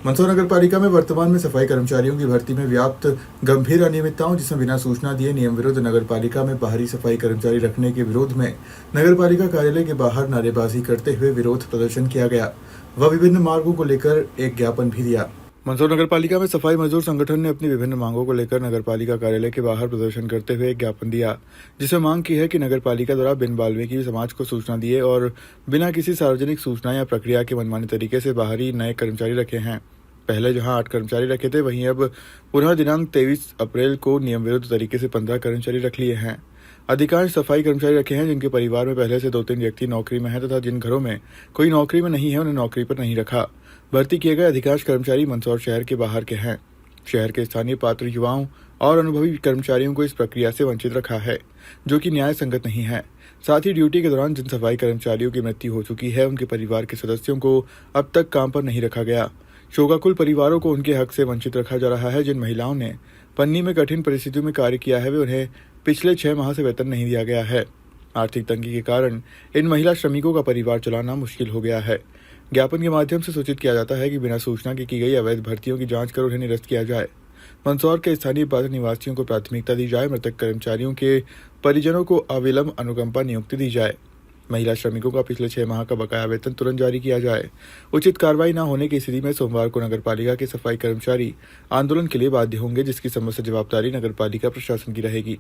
मंदसौर नगर पालिका में वर्तमान में सफाई कर्मचारियों की भर्ती में व्याप्त गंभीर अनियमितताओं जिसमें बिना सूचना दिए नियम विरुद्ध नगर पालिका में बाहरी सफाई कर्मचारी रखने के विरोध में नगर पालिका कार्यालय के बाहर नारेबाजी करते हुए विरोध प्रदर्शन किया गया व विभिन्न मांगों को लेकर एक ज्ञापन भी दिया। मंदसौर नगर पालिका में सफाई मजदूर संगठन ने अपनी विभिन्न मांगों को लेकर नगर पालिका कार्यालय के बाहर प्रदर्शन करते हुए एक ज्ञापन दिया, जिसमें मांग की है कि नगर पालिका द्वारा बिन वाल्मीकि समाज को सूचना दिए और बिना किसी सार्वजनिक सूचना या प्रक्रिया के मनमानी तरीके से बाहरी नए कर्मचारी रखे हैं। पहले जहां 8 कर्मचारी रखे थे, वहीं अब पुनः दिनांक 23 अप्रैल को नियम विरुद्ध तरीके से 15 कर्मचारी रख लिए हैं। अधिकांश सफाई कर्मचारी रखे हैं जिनके परिवार में पहले से 2-3 व्यक्ति नौकरी में हैं तथा जिन घरों में कोई नौकरी में नहीं है उन्हें नौकरी पर नहीं रखा। भर्ती किए गए अधिकांश कर्मचारी मंदसौर शहर के बाहर के हैं। शहर के स्थानीय पात्र युवाओं और अनुभवी कर्मचारियों को इस प्रक्रिया से वंचित रखा है, जो कि न्याय संगत नहीं है। साथ ही ड्यूटी के दौरान जिन सफाई कर्मचारियों की मृत्यु हो चुकी है, उनके परिवार के सदस्यों को अब तक काम पर नहीं रखा गया। शोकाकुल परिवारों को उनके हक से वंचित रखा जा रहा है। जिन महिलाओं ने पन्नी में कठिन परिस्थितियों में कार्य किया है, वे उन्हें पिछले 6 माह से वेतन नहीं दिया गया है। आर्थिक तंगी के कारण इन महिला श्रमिकों का परिवार चलाना मुश्किल हो गया है। ज्ञापन के माध्यम से सूचित किया जाता है कि बिना सूचना के की गई अवैध भर्तियों की जांच कर उन्हें निरस्त किया जाए। मंदसौर के स्थानीय पात्र निवासियों को प्राथमिकता दी जाए। मृतक कर्मचारियों के परिजनों को अविलंब अनुकंपा नियुक्ति दी जाए। महिला श्रमिकों का पिछले 6 माह का बकाया वेतन तुरंत जारी किया जाए। उचित कार्रवाई न होने की स्थिति में सोमवार को नगर पालिका के सफाई कर्मचारी आंदोलन के लिए बाध्य होंगे, जिसकी समस्त जवाबदारी नगर पालिका प्रशासन की रहेगी।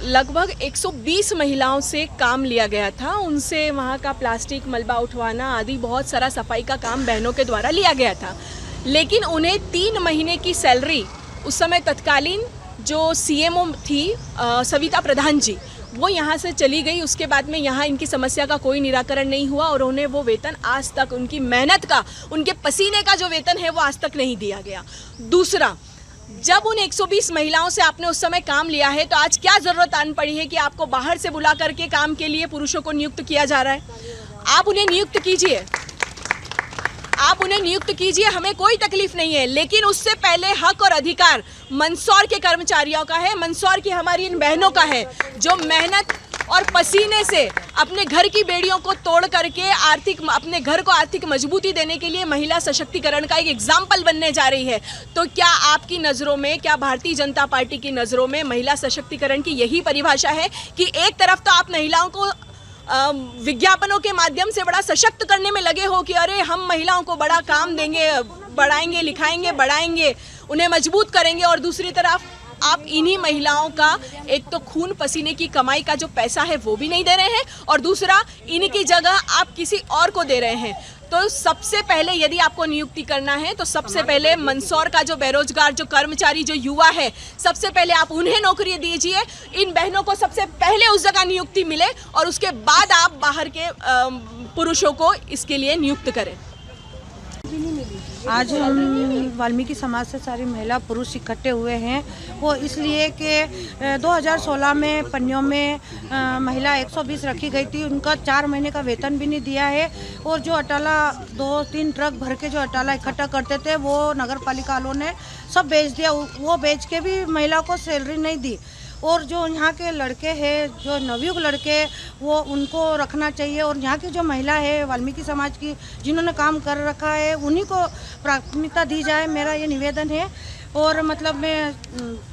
लगभग 120 महिलाओं से काम लिया गया था। उनसे वहाँ का प्लास्टिक मलबा उठवाना आदि बहुत सारा सफाई का काम बहनों के द्वारा लिया गया था, लेकिन उन्हें 3 महीने की सैलरी उस समय तत्कालीन जो सीएमओ थी सविता प्रधान जी, वो यहाँ से चली गई। उसके बाद में यहाँ इनकी समस्या का कोई निराकरण नहीं हुआ और उन्हें वो वेतन आज तक, उनकी मेहनत का, उनके पसीने का जो वेतन है वो आज तक नहीं दिया गया। दूसरा, जब उन 120 महिलाओं से आपने उस समय काम लिया है, तो आज क्या जरूरत आन पड़ी है कि आपको बाहर से बुला करके काम के लिए पुरुषों को नियुक्त किया जा रहा है? आप उन्हें नियुक्त कीजिए, आप उन्हें नियुक्त कीजिए, हमें कोई तकलीफ नहीं है, लेकिन उससे पहले हक और अधिकार मंदसौर के कर्मचारियों का है, मंदसौर की हमारी इन बहनों का है, जो मेहनत और पसीने से अपने घर की बेड़ियों को तोड़ करके अपने घर को आर्थिक मजबूती देने के लिए महिला सशक्तिकरण का एक एग्जाम्पल बनने जा रही है। तो क्या आपकी नज़रों में, क्या भारतीय जनता पार्टी की नज़रों में महिला सशक्तिकरण की यही परिभाषा है कि एक तरफ तो आप महिलाओं को विज्ञापनों के माध्यम से बड़ा सशक्त करने में लगे हो कि अरे हम महिलाओं को बड़ा काम देंगे, बढ़ाएंगे, लिखाएंगे, बढ़ाएंगे, उन्हें मजबूत करेंगे, और दूसरी तरफ आप इन्हीं महिलाओं का एक तो खून पसीने की कमाई का जो पैसा है वो भी नहीं दे रहे हैं, और दूसरा इनकी जगह आप किसी और को दे रहे हैं। तो सबसे पहले यदि आपको नियुक्ति करना है तो सबसे पहले मंदसौर का जो बेरोजगार, जो कर्मचारी, जो युवा है, सबसे पहले आप उन्हें नौकरी दीजिए। इन बहनों को सबसे पहले उस जगह नियुक्ति मिले और उसके बाद आप बाहर के पुरुषों को इसके लिए नियुक्त करें। आज हम वाल्मीकि समाज से सारी महिला पुरुष इकट्ठे हुए हैं, वो इसलिए कि 2016 में पन्नियों में महिला 120 रखी गई थी। उनका 4 महीने का वेतन भी नहीं दिया है, और जो अटाला 2-3 ट्रक भर के जो अटाला इकट्ठा करते थे वो नगर पालिका वालों ने सब बेच दिया। वो बेच के भी महिला को सैलरी नहीं दी। और जो यहाँ के लड़के हैं, जो नवयुग लड़के, वो उनको रखना चाहिए, और यहाँ की जो महिला है वाल्मीकि समाज की जिन्होंने काम कर रखा है उन्हीं को प्राथमिकता दी जाए, मेरा ये निवेदन है। और मतलब मैं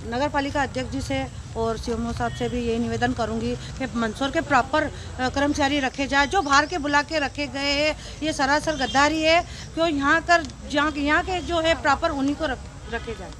नगर पालिका अध्यक्ष जी से और सीएमओ साहब से भी यही निवेदन करूंगी कि मंदसौर के प्रॉपर कर्मचारी रखे जाए। जो बाहर के बुला के रखे गए हैं ये सरासर गद्दारी है, क्यों यहाँ के जो है प्रॉपर उन्हीं को रखे जाए।